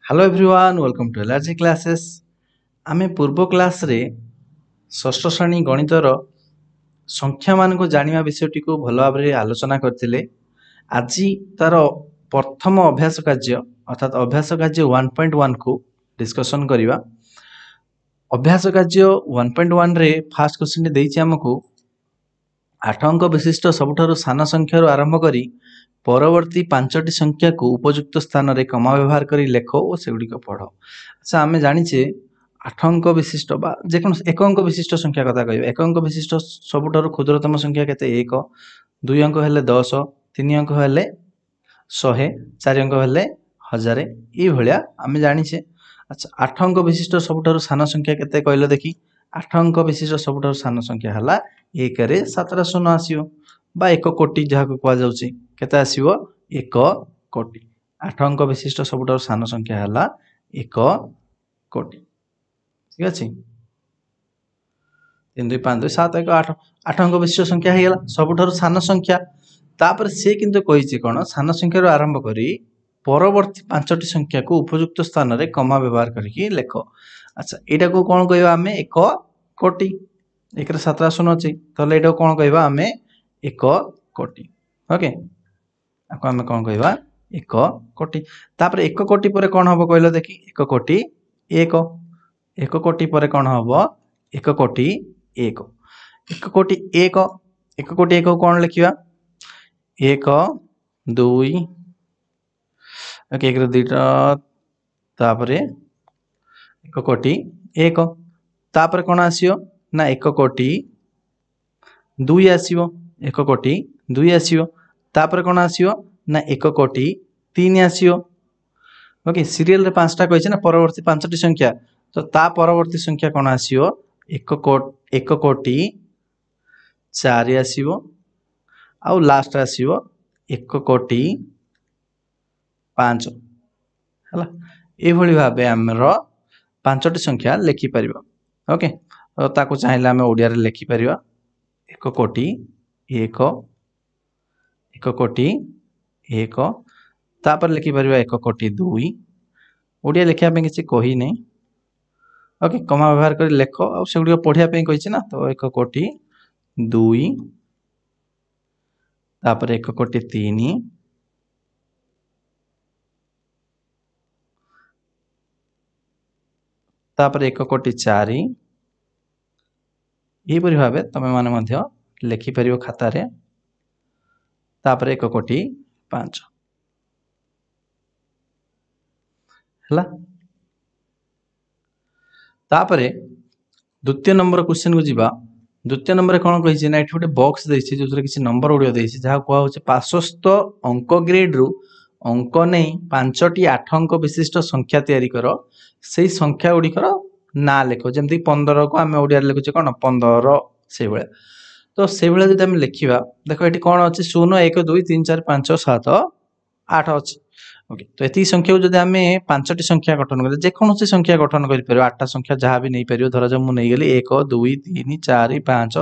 Hello everyone welcome to LRG classes. आमे पूर्व class रे षष्ठ श्रेणी गणितर संख्या मान को जानिया विषयटी को भल भाव में आलोचना करथिले। आज तार प्रथम अभ्यास कार्य अर्थात अभ्यास कार्य 1.1 को डिस्कशन करिवा। अभ्यास कार्य 1.1 रे फास्ट क्वेश्चन देइछि हमकु 8 अंक विशिष्ट सबुठारु सान संख्या आरंभ करी परवर्ती 5टी संख्या को उपयुक्त स्थान रे कमा व्यवहार करी लेख और सेगुड़िक पढ़। अच्छा आमे जानिछे 8 अंक विशिष्ट बा जेकोन 1 अंक विशिष्ट संख्या कथा कहबे। 1 अंक विशिष्ट सबुठारु क्षुद्रतम संख्या केते 1, 2 अंक हेले 10, 3 अंक हेले 100, 4 अंक हेले 1000 ई भलिया आमे जानिछे। अच्छा 8 अंक विशिष्ट सबुठारु सान संख्या केते कहलो देखि। 8 अंक विशिष्ट सबुठारु सान संख्या हला 1 रे 7 रा शून्य आसीओ बा 1 कोटी जहा को कहवा जाउची केते आसीओ 1 कोटी। 8 अंक विशिष्ट सबुठारु सान संख्या हला 1 कोटी। ठीक अछि 3 2 5 2 7 1 8 8 अंक विशिष्ट संख्या हे गेला सबुठारु सान संख्या। तापर से किंतु कहिछि कोन सान संख्या रो आरंभ करी परवर्ती 5टी संख्या को उपयुक्त स्थान रे कमा व्यवहार करके लेख। अच्छा एटा को कोन कहबा हमें 1 कोटी। 1 रे 7 रा शून्य अछि तले एटा कोन कहबा हमें 1 कोटी। ओके आको हमें कोन कहबा 1 कोटी। तापर 1 कोटी परे कोन हबो कहलो देखि 1 कोटी 1 1 कोटी परे कोन हबो 1 कोटी 1 1 कोटी 1 1 कोटी 1 कोन लिखिबा 1 2 ओके 1 रे 2टा तापरे 1 कोटी 1 तापर कोन आसीओ ना 1 कोटी 2 आसीओ 1 कोटी 2 आसीओ तापर कोन आसीओ ना 1 कोटी 3 आसीओ। ओके सीरियल रे 5टा कहिছে ना परवर्ती 5टी संख्या तो ता परवर्ती संख्या कोन आसीओ 1 कोटी 4 आसीओ आउ लास्ट आसीओ 1 कोटी 5 हला ए भली भाबे हमरो 5टी संख्या लिखि परिबा। ओके तो ताको चाहेला हम ओडिया रे लिखि परिबा 1 कोटी 1 1 कोटी 1 तापर लिखि परिबा 1 कोटी 2 ओडिया लिखिया पे किछि कहि नै। ओके कमा व्यवहार कर लेख आ सेगुडी पढ़िया पे कहिछि ना तो 1 कोटी 2 तापर 1 कोटी 3 तापर 1 कोटी 4 ए परि भाबे तमे माने मध्य लिखि परियो खाता रे तापर 1 कोटी 5 हला। तापरे द्वितीय नंबर क्वेश्चन को जीवा। द्वितीय नंबर कोन कहिछि ना एठी गोटे बॉक्स देछि जोथरे किछि नंबर उडियो देछि जहा कोआ होछि पार्श्वस्थ अंक ग्रेड रु अंक नै 5टी 8 अंक विशिष्ट संख्या तयारी करो सेही संख्या उडिकर ना लेखो जेमति 15 को हम ओडिया रे लिखुछे कोन 15 से बेले तो से बेले जदि हम लिखिबा देखो एठी कोन अछि 0 1 2 3 4 5 7 8 अछि। ओके तो एती संख्या जदि हम 5टी संख्या गठन करे जे कोनोसी संख्या गठन करि परियो 8टा संख्या जहा भी नै परियो धर ज मु नै गेली 1 2 3 4 5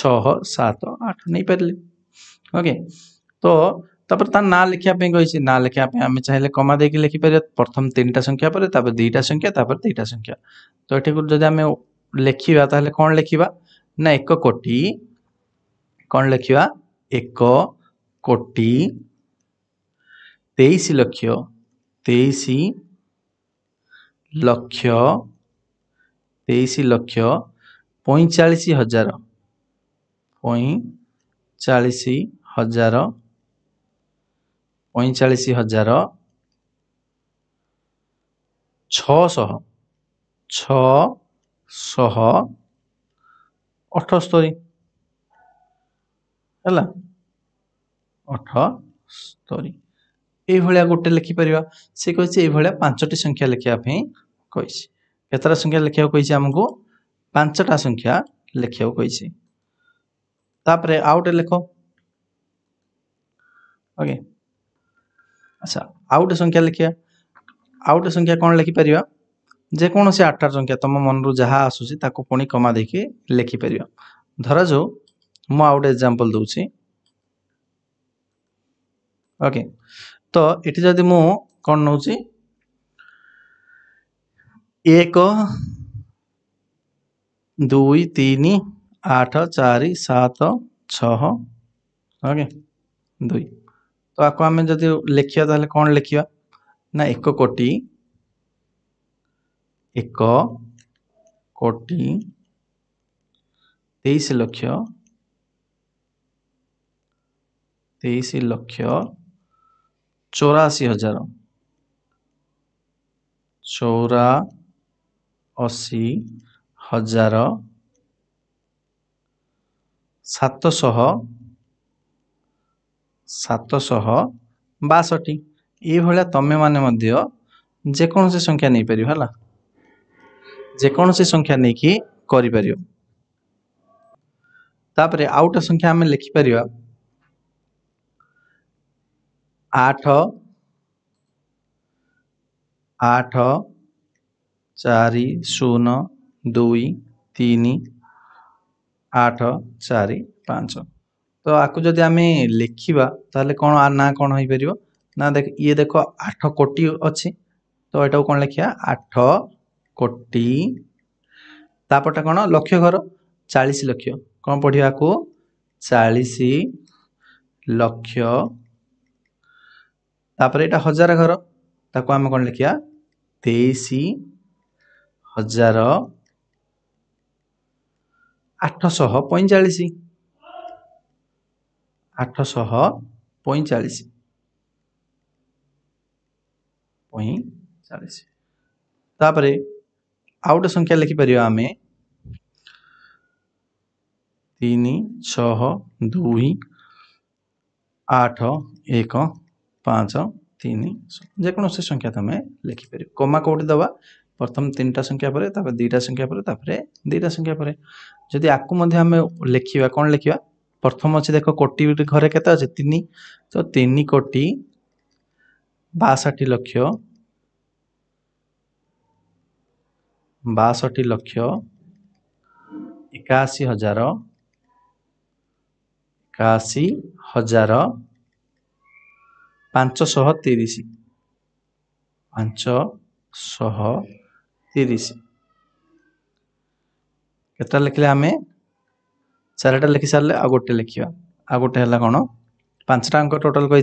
6 7 8 नै परली। ओके तो तापर ता ना लिखिया पे कहिछि ना लिखिया पे हम चाहिले कमा देके लिखि परियो प्रथम 3टा संख्या पर तापर 2टा संख्या तापर 2टा संख्या तो एठी को जदि हम लिखिबा ताले कोन लिखिबा ना 1 कोटी कोन लिखिबा 1 कोटी 23 लक्ष 23 लक्ष 23 लक्ष 45,000 45,000 45,000 600 678 हला 78 ए भलिया गोटे लिखि परिबा से कहिछि ए भलिया 5टी संख्या लिखिया पे कहिछि केतरा संख्या लिखिया कहिछि हमको 5टा संख्या लिखिया कहिछि। तापरे आउट लिखो। ओके अच्छा आउट संख्या लिखिया आउट संख्या कोन लिखि परिबा जे कोनोसी 8टा संख्या तम मन रु जहा आसुसी ताको पुनी कमा देखि लिखि परिबा। धरा जो मु आउट एग्जांपल दोछि। ओके तो एठी जदि मु कोन नउछि 1 2 3 8 4 7 6 ओके 2 तो आपको आम जदि लिखिया ताले कौन लिखिया ना 1 कोटी 23 लक्ष 84,000 762 ये तमें माने मध्य जेकोसी संख्या नहीं पार है जेकोसी संख्या नहीं कि कर तापरे आउट संख्या आम लिखिपर 8 8 4 0 2 3 8 4 5 तो आपको जदि आम लिखा ताले कौन आ ना कौन हो पार ना देख ये देख 8 कोटी अच्छी तो यहाँ कौन लिखा 8 कोटी तापटा कौन लक्ष घर 40 लक्ष कौन पढ़ा को 40 लक्ष तापर यहाँ 1000 घर ताको आम कौन लिखा 23,845 845 तापर आउ गोटे संख्या लिखिपर आम 3 6 2 8 1 5 3 जेकोसी संख्या तुम लिखिपर कमा कौटी दबा प्रथम 3टा संख्या पर 2टा संख्या पर 2टा संख्या पर जदि आपको आम लिखा कौन लिखा प्रथम अच्छे देख कोटी घरे के 3 तो 3 कोटी 62 लक्ष 81,000 530 केटा लिखले आम 4टा लिखि सारे आ गोटे लिखा आ गोटे है कौन 5टा अंक टोटाल कही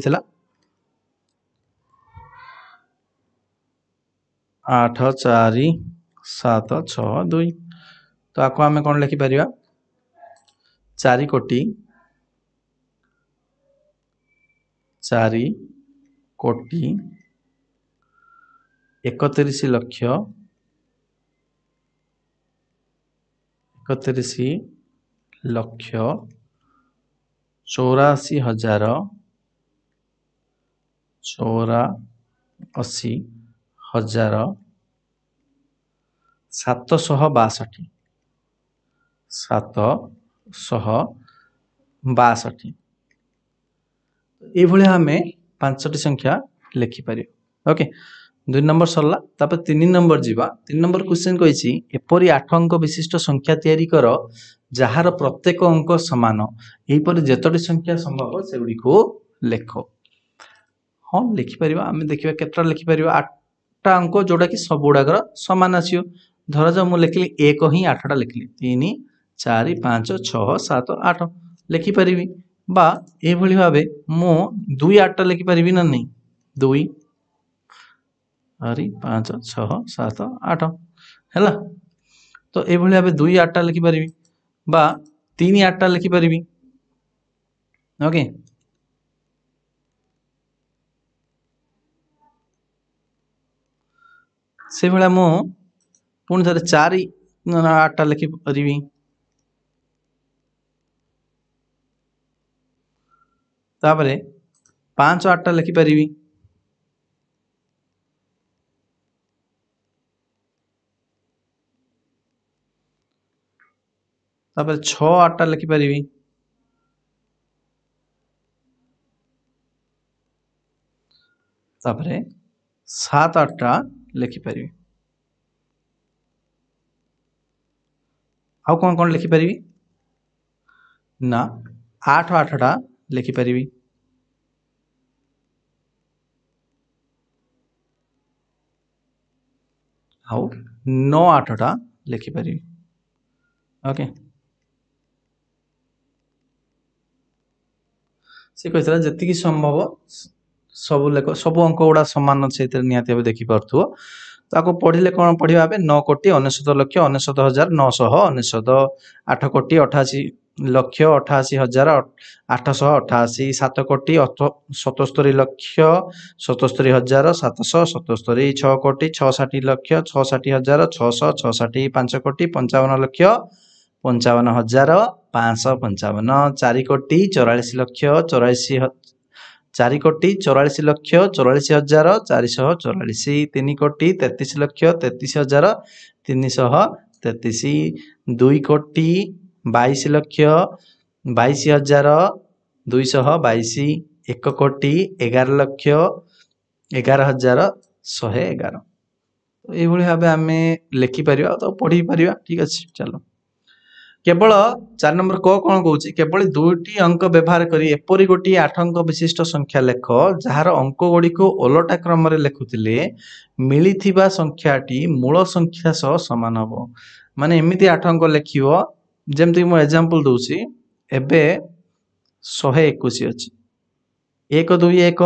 8 4 7 6 2 तो आपको आम कौन लिखिपर 4 कोटी 31 लक्ष 84,000 762 ये आम 5टी संख्या लिखिपर ओके 2 नंबर सरला तापर 3 नंबर जीवा 3 नंबर क्वेश्चन कही एपरी 8 अंक विशिष्ट संख्या तैयारी कर जार प्रत्येक अंक समान यहीपर जतटी संख्या संभव से गुड़ी को लेख हाँ लिखिपर आम देखा केटा लिखिपर 8टा अंक जोटा कि सब गुड़ाक सामान आसो धर जाओ मुझे लिखली 1 ही 8टा लिखली 3 4 5 6 7 8 लिखिपर बा ये भाव मु 2 8टा लिखिपर ना नहीं 2 4 5 6 7 8 है तो ये भाव 2 8टा लिखिपर बा 3 8टा लिखिपर ओके से भाया मु पुणी थे 4 8टा लिखिपर 5 8टा लिखिपर 6 8टा लिखिपर 7 8टा लिखिपर आउ कौन कौन लिखिपर ना 8 8टा लिखिपर आउ 9 8टा लिखिपारि ओके से कहता जी संभव सब लेख सब अंक गुड़ा सामान अच्छे निहती भाव देखिपे ताको पढ़िले कौन पढ़ा 9 कोटी 99 लक्ष 99 हजार 999 8 कोटी 88 लक्ष 88 हजार 888 7 कोटी 77 लक्ष 77 हजार 777 6 कोटी 66 लक्ष 66 हजार 666 5 कोटी 55 लक्ष 55 हजार 555 4 कोटी 44 लक्ष 84 4 कोटी 44 लक्ष 44 हजार 444 3 कोटी 33 लक्ष 33 हजार 333 2 कोटी 22 लक्ष 22 हजार 222 1 कोटी 11 लक्ष 11 हजार 111 ये भाव आम लिखिपर तो पढ़ी पार ठीक अच्छे चलो केवल 4 नंबर क कौन कौन केवल 2टी अंक व्यवहार करी एपरी गोटी 8 अंक विशिष्ट संख्या लेख जार अंक गुड़ी को ओलटा क्रम लेखुले मिली संख्याटी मूल संख्या सह सामान हम माने एमती 8 अंक लिख जमती मु एग्जांपल दूसरी एबे 121 अच्छी 1 2 1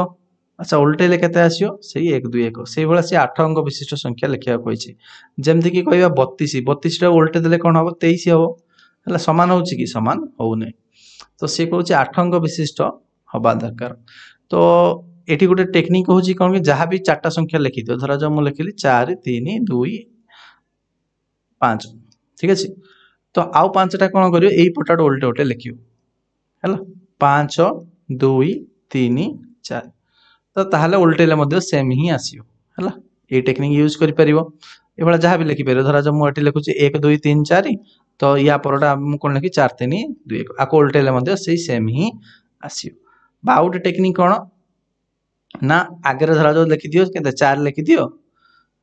अच्छा उल्टेले केते आसियो सेही 1 2 1 से भाया सी 8 अंक विशिष्ट संख्या लिखा कही जमती कि कहवा 32 32 टा उल्टे देले कौन हम 23 हम है सामान हो कि सामान हो नहीं तो सी कौन 8 अंक विशिष्ट हवा दरकार तो ये गोटे टेक्निक हूँ कौन कि जहाँ भी 4टा संख्या लिखि दियो धरा जो मुझे लिखिली 4 3 2 5 ठीक अच्छे तो आउ 5टा कौन कर पटा उल्टे उल्टे लिख है 5 2 3 4 तो ताहले उल्टेले सेम ही आसियो है ये टेक्निक यूज कर ये जहाँ भी लिखिपर धरा जो मुझे लिखुची 1 2 3 4 तो या परटा कौन लिखी 4 3 2 1 आपको उल्टेले से सेम ही आसियो बा गोटे टेक्निक कौन ना आगे धरा जो लिखिदियो के 4 लिखिदियो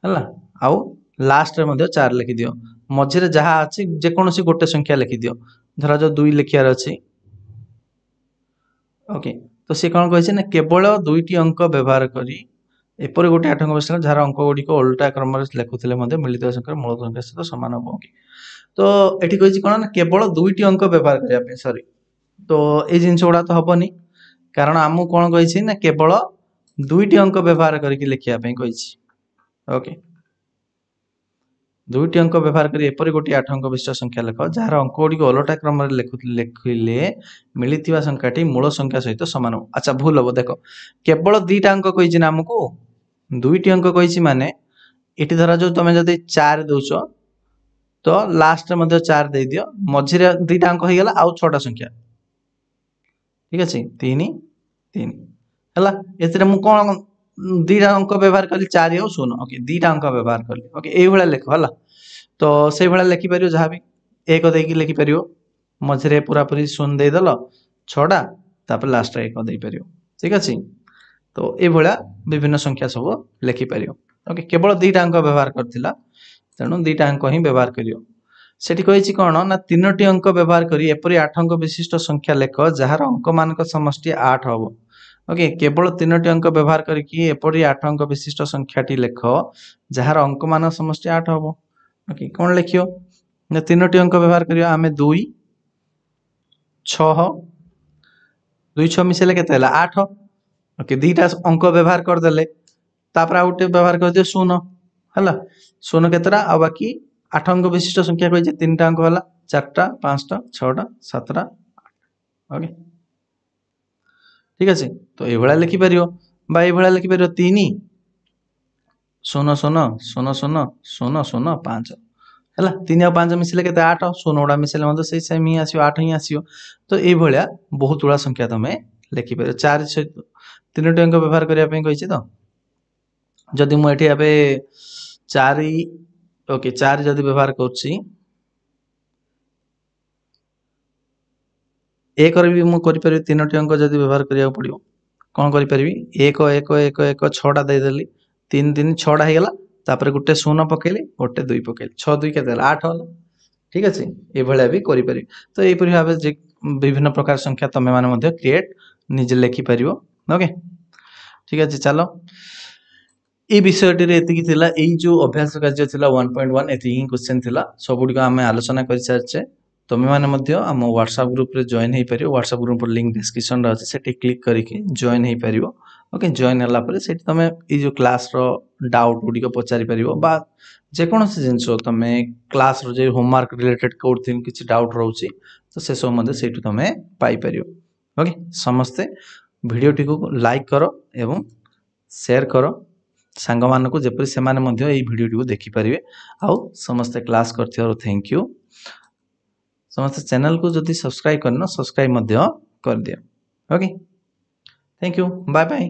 है आउ लास्ट रे 4 लिखिदियो मझे जहाँ अच्छी जेकोसी गोटे संख्या लिखिदियो धरा जो 2 लिखार अच्छी ओके तो सी कौन कही ना केवल 2टी अंक व्यवहार करी एपरी गोटे 8 अंक विशिष्ट जार अंक गुड़ी को ओल्टा क्रम लेखुले मिलित संख्या मूल संख्या सहित सामान हम कि तो ये कही कौन ना केवल 2टी अंक व्यवहार करने सॉरी तो ये जिनस गुड़ा तो हेनी कारण आमको कौन कही ना केवल 2टी अंक व्यवहार करके लिखापी कही ओके 2टी अंक व्यवहार कर एपरी गोटे 8 अंक विशिष्ट संख्या लेख जार अंक गुड़ी ओलटा क्रम लिखिले मिली संख्याटी मूल संख्या सहित सामान हो अच्छा भूल हम देख केवल 2टा अंक कही आमको 2टी अंक कही माने ये धरा जो तुम जब 4 दौच तो लास्ट 4 दे दियो मझे 2टा अंक हो गला आउ 6टा संख्या ठीक अच्छे 3 3 है ये कौन 2टा अंक व्यवहार कली 4 और 0 ओके 2टा अंक व्यवहार कली ओके ये लिख है तो से भाया लिखिपर जहाँ भी 1 देकी लिखिपर मझे पूरा पूरी 0 देदेल 6टा तापर लास्ट 1 देपर ठीक अच्छे तो ये विभिन्न संख्या सब लिखिपर ओके केवल 2टा अंक व्यवहार करथिला तेणु 2टा अंक ही व्यवहार करियो सेठी कही कौन ना 3टी अंक व्यवहार करी एपरी 8 अंक विशिष्ट संख्या लेख जार अंक मान समष्टि 8 हम ओके केवल 3टी अंक व्यवहार करके एपरी 8 अंक विशिष्ट संख्याटी लेख जार अंक मान समष्टि 8 हम ओके कौन लिखियो ना 3टी अंक व्यवहार करियो आमे 2 6 2 6 मिसेले केते हला 8 ओके 2टा अंक व्यवहार करदेले तापर आ गोटे व्यवहार कर दियो 0 है 0 केतरा आ बाकी 8 अंक विशिष्ट संख्या कही 3टा अंक है 4टा 5टा 6टा 7टा 8 ओके ठीक अच्छे तो ये लिखिपर बा ये लिखिपर 3 0 0 0 0 0 0 5 है 3 और 5 मिसिले के 8 0 गुड़ा मिसेले से सेम ही आसो 8 ही आसो तो ये बहुत गुड़ा संख्या तुम लिखिपर 4 सहित 3टी अंक व्यवहार करने कही तो जदि मुझे 4 ओके 4 जदि व्यवहार करुच्ची एक भी मुझे 3टी अंक जदि व्यवहार करा पड़ो कौन करी 1 1 1 1 6टा देदेली 3 3 6टा हो गला तापर गोटे 0 पकेली गोटे 2 पकेली 6 2 के 8 हल ठीक अच्छे ये भी करें तो यहीपरि भाव विभिन्न प्रकार संख्या तुम्हें मैंने क्रिएट निजे लिखिपर ओके ठीक अच्छे चलो এই বিষয়টি এତିକି ଥିଲା ଏଇ जो ଅଭ୍ୟାସ କାର୍ଯ୍ୟ ଥିଲା 1.1 ଏତିକି ହିଁ क्वेश्चन ଥିଲା ସବୁଗୁଡ଼ିକ ଆମେ ଆଲୋଚନା କରିସାରିଛେ ତମେମାନେ ମଧ୍ୟ ଆମ WhatsApp ଗ୍ରୁପରେ ଜଏନ୍ ହେଇପାରିବ WhatsApp ଗ୍ରୁପର ଲିଙ୍କ୍ ଡିସ୍କ୍ରିପ୍ସନରେ ଅଛି ସେଠି କ୍ଲିକ୍ କରିକି ଜଏନ୍ ହେଇପାରିବ ଓକେ ଜଏନ୍ ହେଲା ପରେ ସେଠି ତମେ ଏଇ जो କ୍ଲାସର ଡାଉଟ୍ ଗୁଡ଼ିକ ପଚାରି ପାରିବ ବା ଯେକୌଣସି ଜିନିଷ ତମେ କ୍ଲାସର ଯେ ହୋମୱାର୍କ ରିଲେଟେଡ୍ କୋଉଠି କିଛି ଡାଉଟ୍ ରହୁଛି ତ ସେସବୁ ମଧ୍ୟ ସେଇଠୁ ତମେ ପାଇପାରିବ ଓକେ ସମସ୍ତେ ଭିଡ଼ିଓଟିକୁ ଲାଇକ୍ କର ଏବଂ ସେୟାର କର ସାଙ୍ଗମାନଙ୍କୁ ଯେପରି ସେମାନେ ମଧ୍ୟ ଏହି ଭିଡ଼ିଓଟିକୁ ଦେଖିପାରିବେ ଆଉ ସମସ୍ତେ କ୍ଲାସ୍ କରିଥିବାରୁ ଥ୍ୟାଙ୍କ ୟୁ ସମସ୍ତେ ଚ୍ୟାନେଲକୁ ଯଦି ସବସ୍କ୍ରାଇବ୍ କରିନ ସବସ୍କ୍ରାଇବ୍ ମଧ୍ୟ କରିଦିଅ okay thank you bye bye